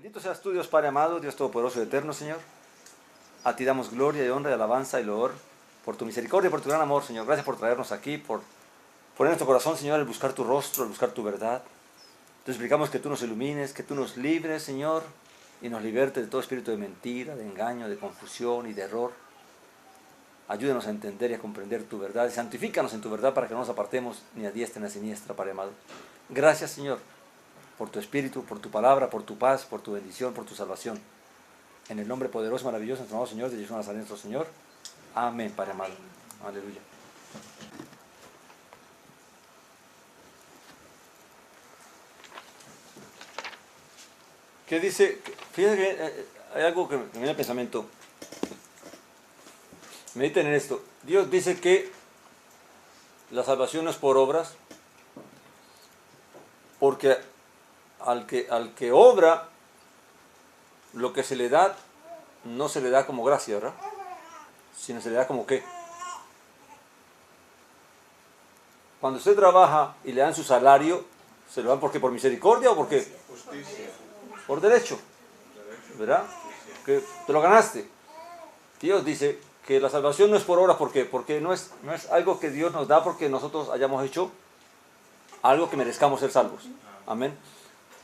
Bendito seas tú, Dios Padre amado, Dios Todopoderoso y Eterno, Señor. A ti damos gloria y honra y alabanza y loor por tu misericordia y por tu gran amor, Señor. Gracias por traernos aquí, por poner en nuestro corazón, Señor, el buscar tu rostro, el buscar tu verdad. Te suplicamos que tú nos ilumines, que tú nos libres, Señor, y nos libertes de todo espíritu de mentira, de engaño, de confusión y de error. Ayúdenos a entender y a comprender tu verdad y santifícanos en tu verdad para que no nos apartemos ni a diestra ni a siniestra, Padre amado. Gracias, Señor, por tu espíritu, por tu palabra, por tu paz, por tu bendición, por tu salvación. En el nombre poderoso y maravilloso de nuestro amado Señor, de Jesús Nazaret, nuestro Señor. Amén, Padre amado. Aleluya. ¿Qué dice? Fíjense que hay algo que me viene al pensamiento. Mediten en esto. Dios dice que la salvación no es por obras, porque al que obra, lo que se le da, no se le da como gracia, ¿verdad? Sino se le da como ¿qué? Cuando usted trabaja y le dan su salario, ¿se lo dan porque por misericordia o por qué? Justicia. Por derecho, ¿verdad? Que te lo ganaste. Dios dice que la salvación no es por obras, ¿por qué? Porque no es algo que Dios nos da porque nosotros hayamos hecho algo que merezcamos ser salvos. Amén.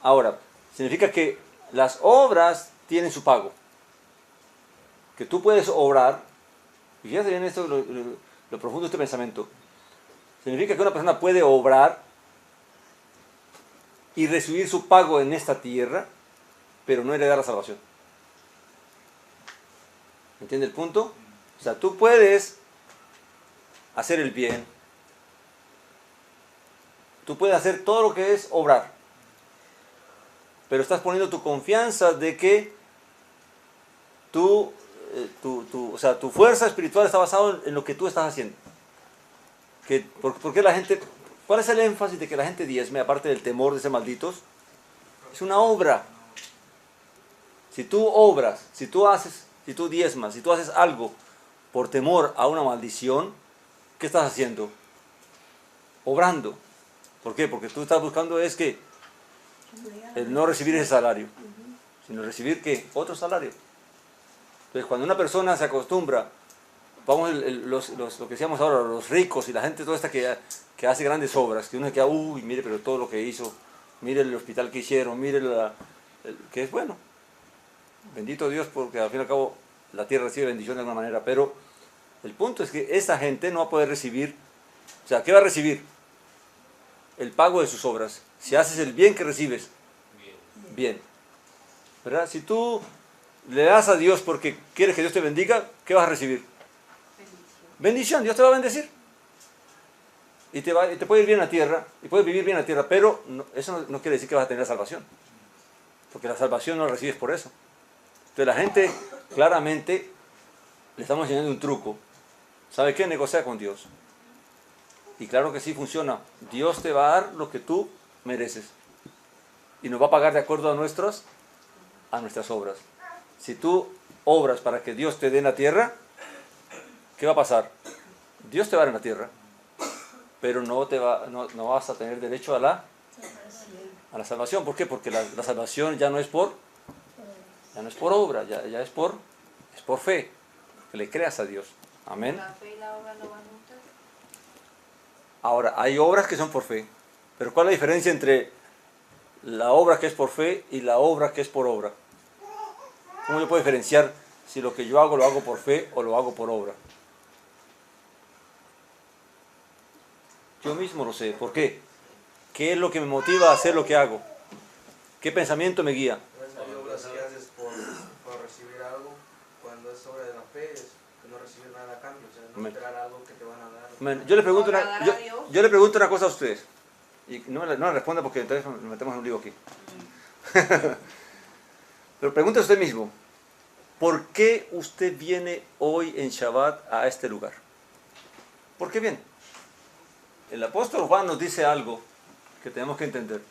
Ahora, significa que las obras tienen su pago. Que tú puedes obrar, y fíjate bien esto, lo profundo de este pensamiento. Significa que una persona puede obrar y recibir su pago en esta tierra, pero no heredar la salvación. ¿Entiende el punto? O sea, tú puedes hacer el bien, tú puedes hacer todo lo que es obrar, pero estás poniendo tu confianza de que tu fuerza espiritual está basada en lo que tú estás haciendo. ¿Por qué la gente, cuál es el énfasis de que la gente diezme, aparte del temor de ser malditos? Es una obra. Si tú obras, si tú diezmas, si tú haces algo por temor a una maldición, ¿qué estás haciendo? Obrando. ¿Por qué? Porque tú estás buscando es que el no recibir ese salario, sino recibir ¿qué? Otro salario. Entonces, cuando una persona se acostumbra, vamos, lo que decíamos ahora, los ricos y la gente toda esta que hace grandes obras, que uno queda, uy, mire, pero todo lo que hizo, mire el hospital que hicieron, mire que es bueno. Bendito Dios, porque al fin y al cabo la tierra recibe bendición de alguna manera, pero el punto es que esa gente no va a poder recibir, o sea, ¿qué va a recibir? El pago de sus obras. Si haces el bien que recibes, bien. ¿Verdad? Si tú le das a Dios porque quieres que Dios te bendiga, ¿qué vas a recibir? Bendición, Dios te va a bendecir. Y te puede ir bien a la tierra, y puedes vivir bien a la tierra, pero eso no quiere decir que vas a tener la salvación. Porque la salvación no la recibes por eso. Entonces la gente, claramente, le estamos enseñando un truco. ¿Sabe qué? Negocia con Dios. Y claro que sí funciona. Dios te va a dar lo que tú mereces. Y nos va a pagar de acuerdo a nuestras obras. Si tú obras para que Dios te dé en la tierra, ¿qué va a pasar? Dios te va a dar en la tierra, pero no vas a tener derecho a la salvación. ¿Por qué? Porque la salvación ya no es por obra, ya es por fe, que le creas a Dios. Amén. La fe y la obra no van juntas. Ahora, hay obras que son por fe, pero ¿cuál es la diferencia entre la obra que es por fe y la obra que es por obra? ¿Cómo yo puedo diferenciar si lo que yo hago lo hago por fe o lo hago por obra? Yo mismo lo sé. ¿Por qué? ¿Qué es lo que me motiva a hacer lo que hago? ¿Qué pensamiento me guía? Hay obras que haces por recibir algo, cuando es obra de la fe, es que no recibir nada a cambio, o sea, no esperar algo que te van a dar. Bueno, yo le pregunto una cosa a ustedes, y no me responda porque entonces nos metemos en un lío aquí. Pero pregúntese usted mismo, ¿por qué usted viene hoy en Shabbat a este lugar? ¿Por qué viene? El apóstol Juan nos dice algo que tenemos que entender.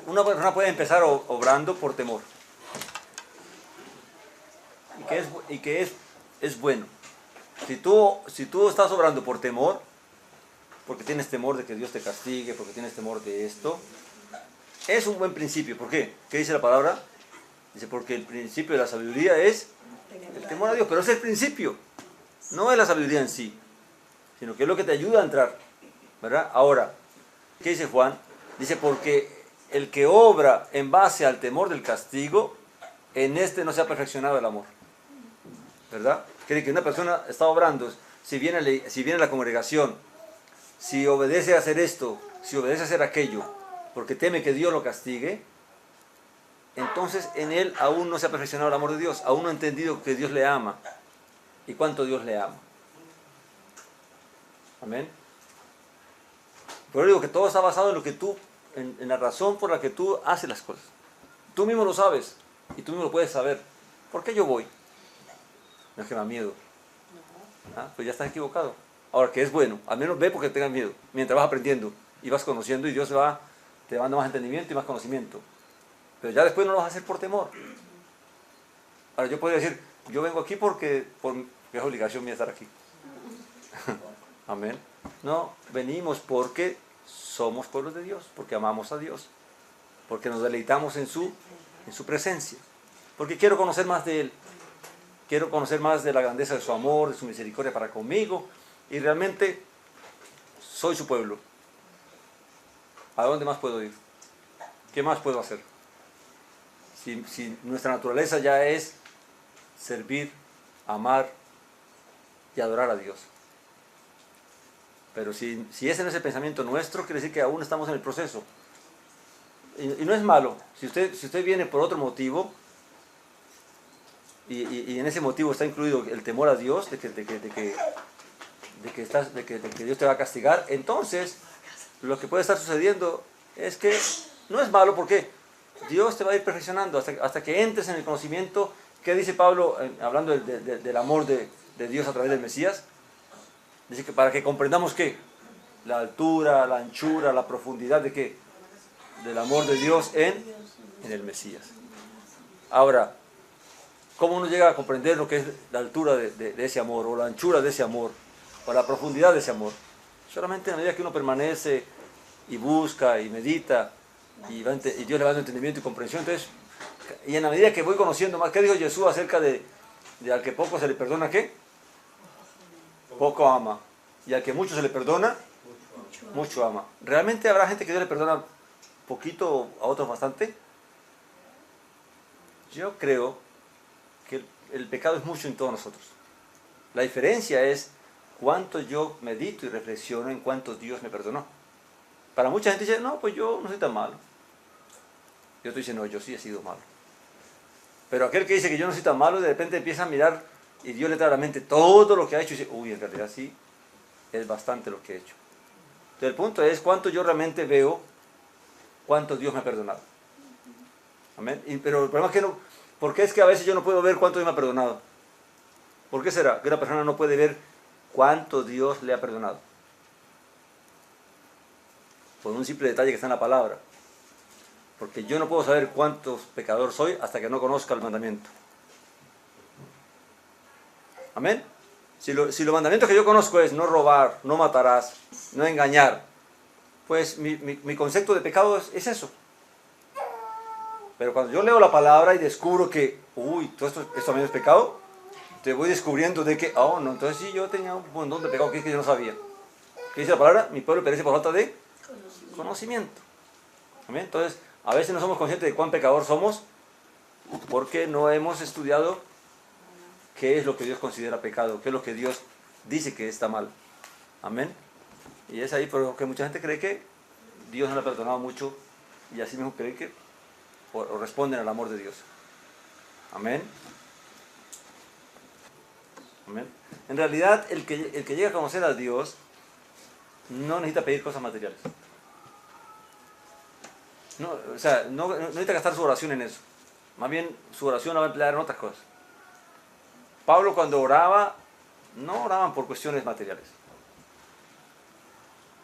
Una persona puede empezar obrando por temor. Y que es bueno. Si tú estás obrando por temor, porque tienes temor de que Dios te castigue, porque tienes temor de esto, Es un buen principio. ¿Por qué? ¿Qué dice la palabra? Dice, porque el principio de la sabiduría es el temor a Dios. Pero es el principio. No es la sabiduría en sí, sino que es lo que te ayuda a entrar. ¿Verdad? Ahora, ¿qué dice Juan? Dice, porque el que obra en base al temor del castigo, en este no se ha perfeccionado el amor. ¿Verdad? Quiere que una persona está obrando, si viene a la congregación, si obedece a hacer esto, si obedece a hacer aquello, porque teme que Dios lo castigue, entonces en él aún no se ha perfeccionado el amor de Dios, aún no ha entendido que Dios le ama y cuánto Dios le ama. Amén. Pero digo que todo está basado en lo que tú, en la razón por la que tú haces las cosas. Tú mismo lo sabes y tú mismo lo puedes saber. ¿Por qué yo voy? No es que me da miedo. Ah, pues ya estás equivocado. Ahora, que es bueno, al menos ve porque tengas miedo, mientras vas aprendiendo y vas conociendo y Dios te va dando más entendimiento y más conocimiento. Pero ya después no lo vas a hacer por temor. Ahora, yo podría decir, yo vengo aquí porque es obligación mía estar aquí. Amén. No, venimos porque somos pueblos de Dios, porque amamos a Dios, porque nos deleitamos en su presencia, porque quiero conocer más de Él, quiero conocer más de la grandeza de su amor, de su misericordia para conmigo, y realmente soy su pueblo. ¿A dónde más puedo ir? ¿Qué más puedo hacer? Si nuestra naturaleza ya es servir, amar y adorar a Dios. Pero si ese no es el pensamiento nuestro, quiere decir que aún estamos en el proceso. Y no es malo. Si usted viene por otro motivo, y en ese motivo está incluido el temor a Dios, de que Dios te va a castigar, entonces lo que puede estar sucediendo es que no es malo, porque Dios te va a ir perfeccionando hasta que entres en el conocimiento. ¿Qué dice Pablo hablando del amor de Dios a través del Mesías? Dice que para que comprendamos ¿qué? La altura, la anchura, la profundidad de ¿qué? Del amor de Dios en el Mesías. Ahora, ¿cómo uno llega a comprender lo que es la altura de ese amor, o la anchura de ese amor, o la profundidad de ese amor? Solamente en la medida que uno permanece y busca y medita, y Dios le va dando entendimiento y comprensión. Entonces, y en la medida que voy conociendo más, ¿qué dijo Jesús acerca de al que poco se le perdona qué? Poco ama. Y al que mucho se le perdona, mucho ama. ¿Realmente habrá gente que Dios le perdona poquito, a otros bastante? Yo creo que el pecado es mucho en todos nosotros. La diferencia es cuánto yo medito y reflexiono en cuánto Dios me perdonó. Para mucha gente dice, no, pues yo no soy tan malo. Y otro dice, no, yo sí he sido malo. Pero aquel que dice que yo no soy tan malo, de repente empieza a mirar y Dios le trae a la mente todo lo que ha hecho y dice, uy, en realidad sí, es bastante lo que he hecho. Entonces el punto es cuánto yo realmente veo, cuánto Dios me ha perdonado. Amén. Pero el problema es que no, ¿por qué es que a veces yo no puedo ver cuánto Dios me ha perdonado? ¿Por qué será que una persona no puede ver cuánto Dios le ha perdonado? Por un simple detalle que está en la palabra. Porque yo no puedo saber cuántos pecador soy hasta que no conozca el mandamiento. Amén. Si los mandamientos que yo conozco es no robar, no matarás, no engañar, pues mi concepto de pecado es eso. Pero cuando yo leo la palabra y descubro que, uy, todo esto también es pecado, te voy descubriendo de que, oh, no, entonces sí, yo tenía un montón de pecado que es que yo no sabía. ¿Qué dice la palabra? Mi pueblo perece por falta de conocimiento. ¿Amén? Entonces, a veces no somos conscientes de cuán pecador somos porque no hemos estudiado qué es lo que Dios considera pecado, qué es lo que Dios dice que está mal. Amén. Y es ahí porque mucha gente cree que Dios no le ha perdonado mucho y así mismo cree que o responden al amor de Dios. Amén. Amén. En realidad, el que llega a conocer a Dios no necesita pedir cosas materiales. No, o sea, no necesita gastar su oración en eso. Más bien, su oración la va a emplear en otras cosas. Pablo, cuando oraba, no oraban por cuestiones materiales.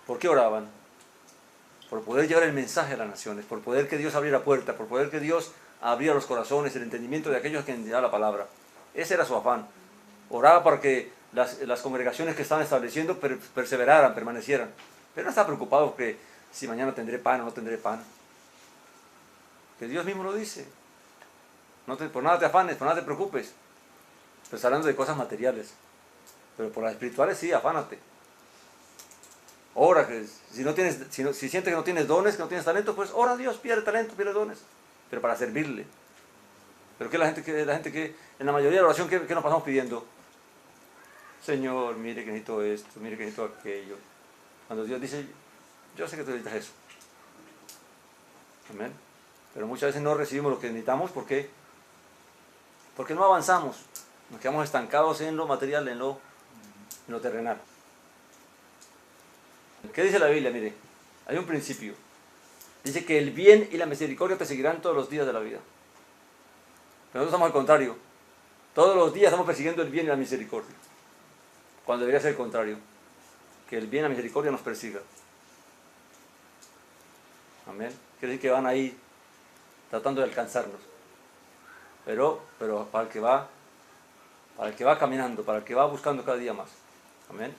¿Por qué oraban? Por poder llevar el mensaje a las naciones, por poder que Dios abriera puertas, por poder que Dios abriera los corazones, el entendimiento de aquellos que entendían la palabra. Ese era su afán. Oraba para que las congregaciones que estaban estableciendo perseveraran, permanecieran. Pero no estaba preocupado porque si mañana tendré pan o no tendré pan. que Dios mismo lo dice. Por nada te afanes, por nada te preocupes. Pero está hablando de cosas materiales. Pero por las espirituales sí, afánate. Ora, que si sientes que no tienes dones, que no tienes talento, pues ora a Dios, pide talento, pide dones. Pero para servirle. Pero que la gente que en la mayoría de la oración, ¿qué nos pasamos pidiendo? Señor, mire que necesito esto, mire que necesito aquello. Cuando Dios dice, yo sé que tú necesitas eso. Amén. Pero muchas veces no recibimos lo que necesitamos, ¿por qué? Porque no avanzamos. Nos quedamos estancados en lo material, en lo terrenal. ¿Qué dice la Biblia? Mire, hay un principio. Dice que el bien y la misericordia te seguirán todos los días de la vida. Pero nosotros estamos al contrario. Todos los días estamos persiguiendo el bien y la misericordia. Cuando debería ser el contrario. Que el bien y la misericordia nos persiga. Amén. Quiere decir que van ahí tratando de alcanzarnos. Pero para el que va caminando, para el que va buscando cada día más. Amén.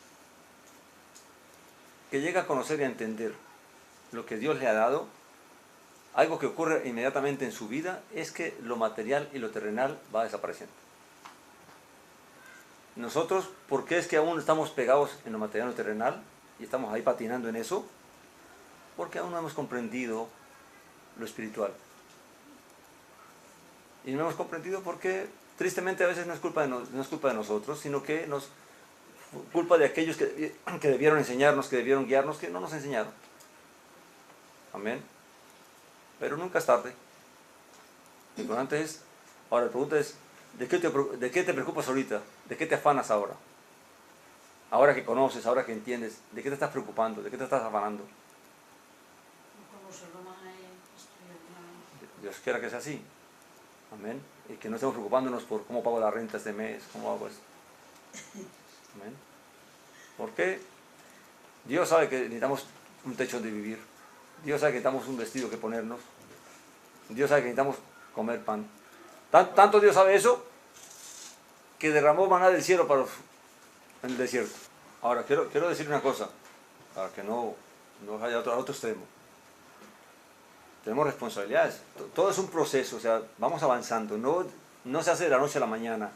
Que llega a conocer y a entender lo que Dios le ha dado, algo que ocurre inmediatamente en su vida es que lo material y lo terrenal va desapareciendo. Nosotros, ¿por qué es que aún estamos pegados en lo material y lo terrenal y estamos ahí patinando en eso? Porque aún no hemos comprendido lo espiritual. Y no hemos comprendido porque tristemente a veces no es culpa de nosotros, sino que nos culpa de aquellos que debieron enseñarnos, que debieron guiarnos, que no nos enseñaron. Amén. Pero nunca es tarde. Lo importante es, ahora la pregunta es, ¿de qué te preocupas ahorita? ¿De qué te afanas ahora? Ahora que conoces, ahora que entiendes, ¿de qué te estás preocupando? ¿De qué te estás afanando? Dios quiera que sea así. Amén. Y que no estemos preocupándonos por cómo pago la renta este mes, cómo hago eso. Amén. ¿Por qué? Dios sabe que necesitamos un techo donde vivir. Dios sabe que necesitamos un vestido que ponernos. Dios sabe que necesitamos comer pan. Tanto Dios sabe eso que derramó maná del cielo en el desierto. Ahora, quiero decir una cosa, para que no haya otro extremo. Tenemos responsabilidades. Todo es un proceso, o sea, vamos avanzando. No se hace de la noche a la mañana.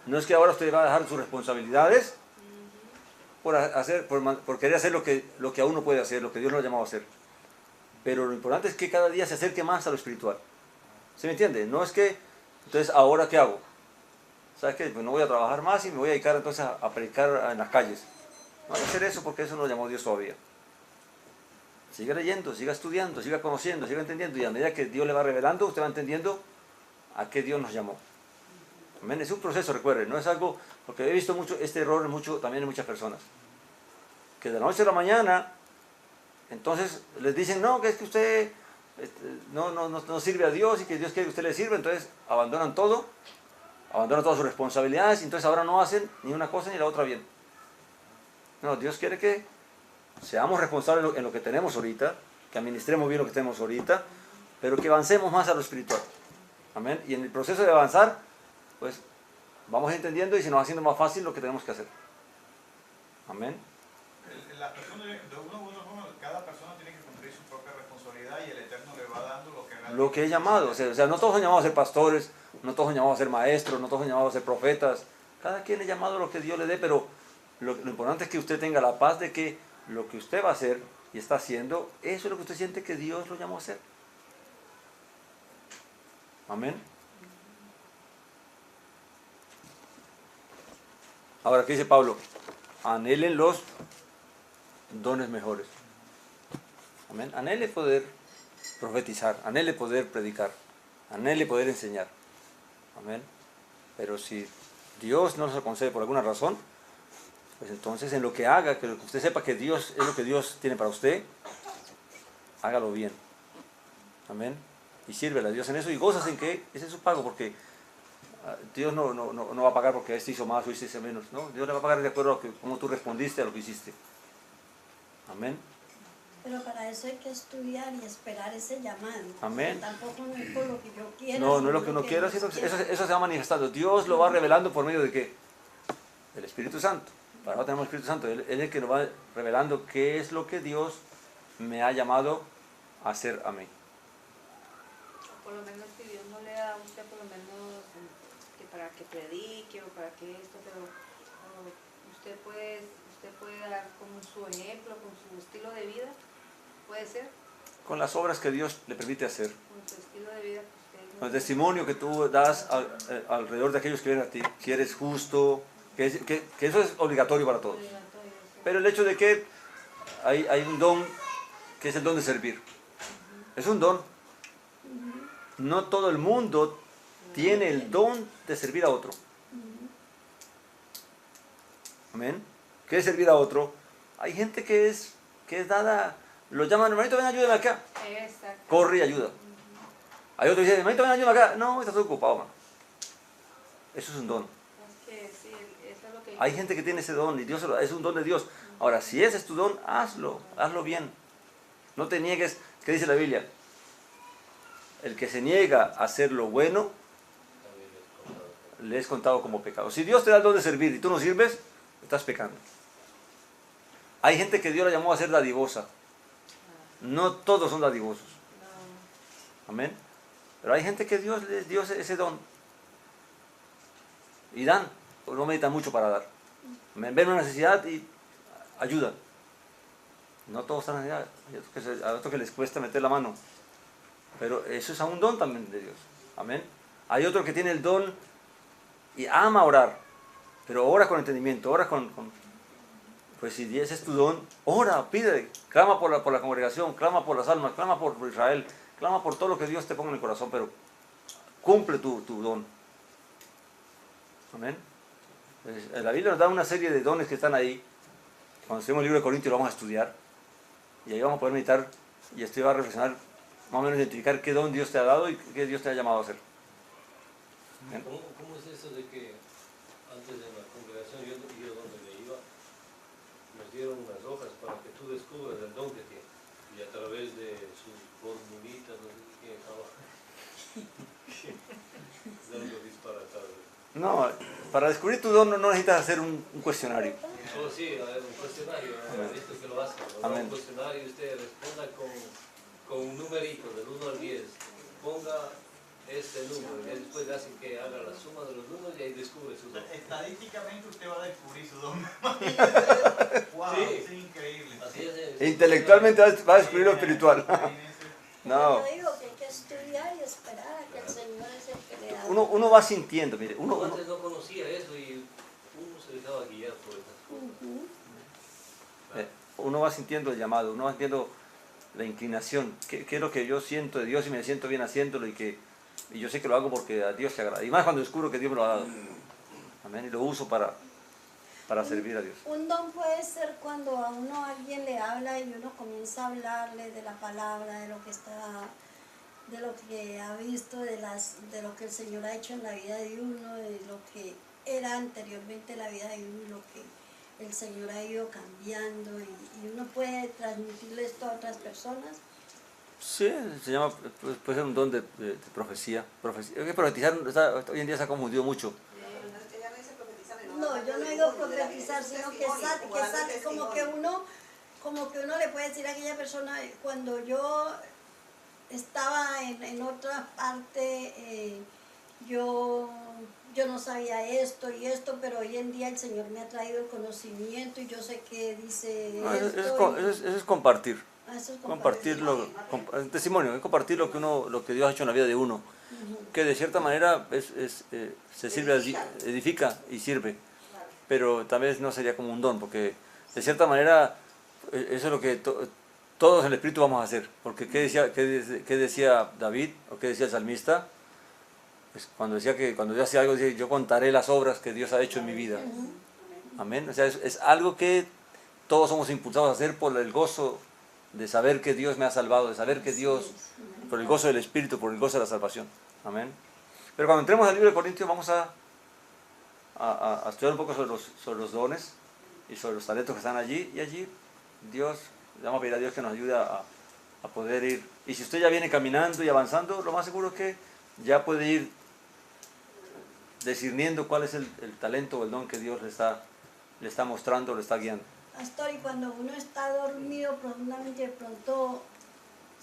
No es que ahora usted va a dejar sus responsabilidades por querer hacer lo que aún no puede hacer, lo que Dios nos ha llamado a hacer. Pero lo importante es que cada día se acerque más a lo espiritual. ¿Se me entiende? No es que, entonces, ¿ahora qué hago? ¿Sabes qué? Pues no voy a trabajar más y me voy a dedicar entonces a predicar en las calles. No hay que hacer eso porque eso no lo llamó Dios todavía. Siga leyendo, siga estudiando, siga conociendo, siga entendiendo. Y a medida que Dios le va revelando, usted va entendiendo a qué Dios nos llamó. Amén. Es un proceso, recuerden, no es algo, porque he visto mucho este error también en muchas personas. Que de la noche a la mañana, entonces les dicen, no, que es que usted no sirve a Dios y que Dios quiere que usted le sirva, entonces abandonan todas sus responsabilidades y entonces ahora no hacen ni una cosa ni la otra bien. No, Dios quiere que seamos responsables en lo que tenemos ahorita, que administremos bien lo que tenemos ahorita, pero que avancemos más a lo espiritual. Amén. Y en el proceso de avanzar, pues vamos entendiendo y se nos va haciendo más fácil lo que tenemos que hacer. Amén. La persona, cada persona tiene que cumplir su propia responsabilidad y el Eterno le va dando lo que es llamado. O sea, no todos son llamados a ser pastores, no todos son llamados a ser maestros, no todos son llamados a ser profetas. Cada quien es llamado a lo que Dios le dé, pero lo importante es que usted tenga la paz de que lo que usted va a hacer y está haciendo, eso es lo que usted siente que Dios lo llamó a hacer. Amén. Ahora, ¿qué dice Pablo? Anhelen los dones mejores. Amén. Anhele poder profetizar, anhele poder predicar, anhele poder enseñar. Amén. Pero si Dios no nos lo concede por alguna razón, pues entonces en lo que haga, que usted sepa que Dios es lo que Dios tiene para usted, hágalo bien. Amén. Y sírvele a Dios en eso y gozas en que ese es su pago, porque Dios no va a pagar porque este hizo más o este hizo menos. No, Dios le va a pagar de acuerdo a cómo tú respondiste a lo que hiciste. Amén. Pero para eso hay que estudiar y esperar ese llamado. Amén. Tampoco no es por lo que yo quiera. No es lo que uno quiera, sino que eso se va manifestando. Dios lo va revelando por medio de ¿qué? El Espíritu Santo. Para ahora tenemos el Espíritu Santo. Él es el que nos va revelando qué es lo que Dios me ha llamado a hacer a mí. por lo menos si Dios no le da a usted por lo menos que para que predique o para que esto, pero usted puede dar como su ejemplo, con su estilo de vida, puede ser, Con las obras que Dios le permite hacer. con su estilo de vida que usted... Con el testimonio que tú das alrededor de aquellos que vienen a ti. Si eres justo, que eso es obligatorio para todos. Obligatorio, sí. Pero el hecho de que hay un don, que es el don de servir. Es un don. No todo el mundo tiene el don de servir a otro. Amén. ¿Qué es servir a otro? Hay gente que es dada, lo llaman, hermanito, ven, ayúdame acá. Exacto. Corre y ayuda. Hay otro que dice, hermanito, ven, ayúdame acá. No, estás ocupado, man. Eso es un don. Es que sí, eso es lo que... Hay gente que tiene ese don y Dios es un don de Dios. Ahora, si ese es tu don, hazlo bien. No te niegues. ¿Qué dice la Biblia? El que se niega a hacer lo bueno, le es contado como pecado. Si Dios te da el don de servir y tú no sirves, estás pecando. Hay gente que Dios la llamó a ser dadivosa. No todos son dadivosos. Amén. Pero hay gente que Dios les dio ese don. Y dan, no meditan mucho para dar. Amén. Ven una necesidad y ayudan. No todos están en necesidad. Hay otros que les cuesta meter la mano. Pero eso es un don también de Dios. Amén. Hay otro que tiene el don y ama orar. Pero ora con entendimiento, ora pues si ese es tu don, ora, pide, clama por la congregación, clama por las almas, clama por Israel, clama por todo lo que Dios te ponga en el corazón, pero cumple tu don. Amén. La Biblia nos da una serie de dones que están ahí. Cuando estudiemos el libro de Corintios lo vamos a estudiar. Y ahí vamos a poder meditar y esto va a reflexionar, más o menos identificar qué don Dios te ha dado y qué Dios te ha llamado a hacer. Amén. ¿Cómo es eso de que antes de la congregación, yo donde me iba, nos dieron unas hojas para que tú descubras el don que tienes? Y a través de sus formulitas, no sé quién estaba dando disparatadas. No, para descubrir tu don no necesitas hacer un cuestionario. Oh, sí, a ver, un cuestionario, he visto que lo hacen. ¿No? Amén. Un cuestionario y usted responda con un numerito del 1 al 10. Ponga este número y después le hacen que haga la suma de los números y ahí descubre su don. Estadísticamente usted va a descubrir su don. Wow, Sí. es increíble. Así es. Intelectualmente va a descubrir lo espiritual. No. Yo digo que hay que estudiar y esperar a que el Señor es el que le da. Uno va sintiendo, mire, Uno antes no conocía eso y uno se dejaba guiar por esas cosas. uno va sintiendo el llamado, uno va sintiendo la inclinación, qué es lo que yo siento de Dios y me siento bien haciéndolo y yo sé que lo hago porque a Dios se agrada. Y más cuando descubro que Dios me lo ha dado. Amén. Y lo uso para servir a Dios. Un don puede ser cuando a uno alguien le habla y uno comienza a hablarle de la palabra, de lo que ha visto, de lo que el Señor ha hecho en la vida de uno, de lo que era anteriormente la vida de uno, lo que el Señor ha ido cambiando y uno puede transmitirle esto a otras personas. Sí, se llama, puede ser un don de profecía. Es que profetizar hoy en día se ha confundido mucho. No, yo no digo profetizar, sino que sale como que uno le puede decir a aquella persona, cuando yo estaba en otra parte, yo no sabía esto y esto, pero hoy en día el Señor me ha traído el conocimiento y yo sé que dice No, esto. eso es compartir. Eso es Compartirlo, el testimonio, es compartir lo que Dios ha hecho en la vida de uno. Que de cierta manera se sirve, edifica y sirve. Pero tal vez no sería como un don, porque de cierta manera eso es lo que todos en el Espíritu vamos a hacer. Porque ¿qué decía David o qué decía el salmista? Pues cuando decía que cuando yo hacía algo, decía, yo contaré las obras que Dios ha hecho en mi vida. Amén. O sea, es algo que todos somos impulsados a hacer por el gozo de saber que Dios me ha salvado, de saber que Dios, por el gozo del Espíritu, por el gozo de la salvación. Amén. Pero cuando entremos al libro de Corintios vamos a estudiar un poco sobre los dones y sobre los talentos que están allí. Y allí Dios, le vamos a pedir a Dios que nos ayude a poder ir. Y si usted ya viene caminando y avanzando, lo más seguro es que ya puede ir discerniendo cuál es el talento o el don que Dios le está mostrando, le está guiando. Pastor, y cuando uno está dormido profundamente, de pronto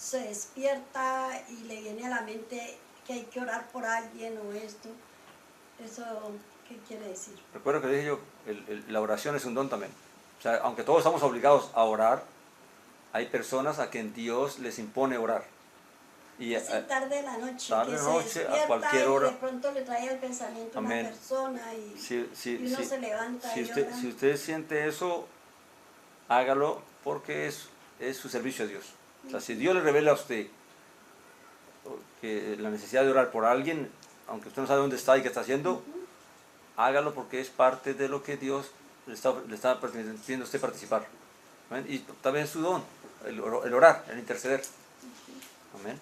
se despierta y le viene a la mente que hay que orar por alguien o esto. ¿Eso qué quiere decir? Recuerdo que dije yo, la oración es un don también. O sea, aunque todos estamos obligados a orar, hay personas a quien Dios les impone orar. Y Así tarde de la noche, tarde que de se noche, despierta a cualquier hora. y de pronto le trae al pensamiento a una Amén. persona y, y uno se levanta y ora. si usted siente eso, hágalo porque es su servicio a Dios. O sea, si Dios le revela a usted que la necesidad de orar por alguien, aunque usted no sabe dónde está y qué está haciendo, hágalo porque es parte de lo que Dios le está permitiendo a usted participar. ¿Amén? Y también es su don, el orar, el interceder. Amén.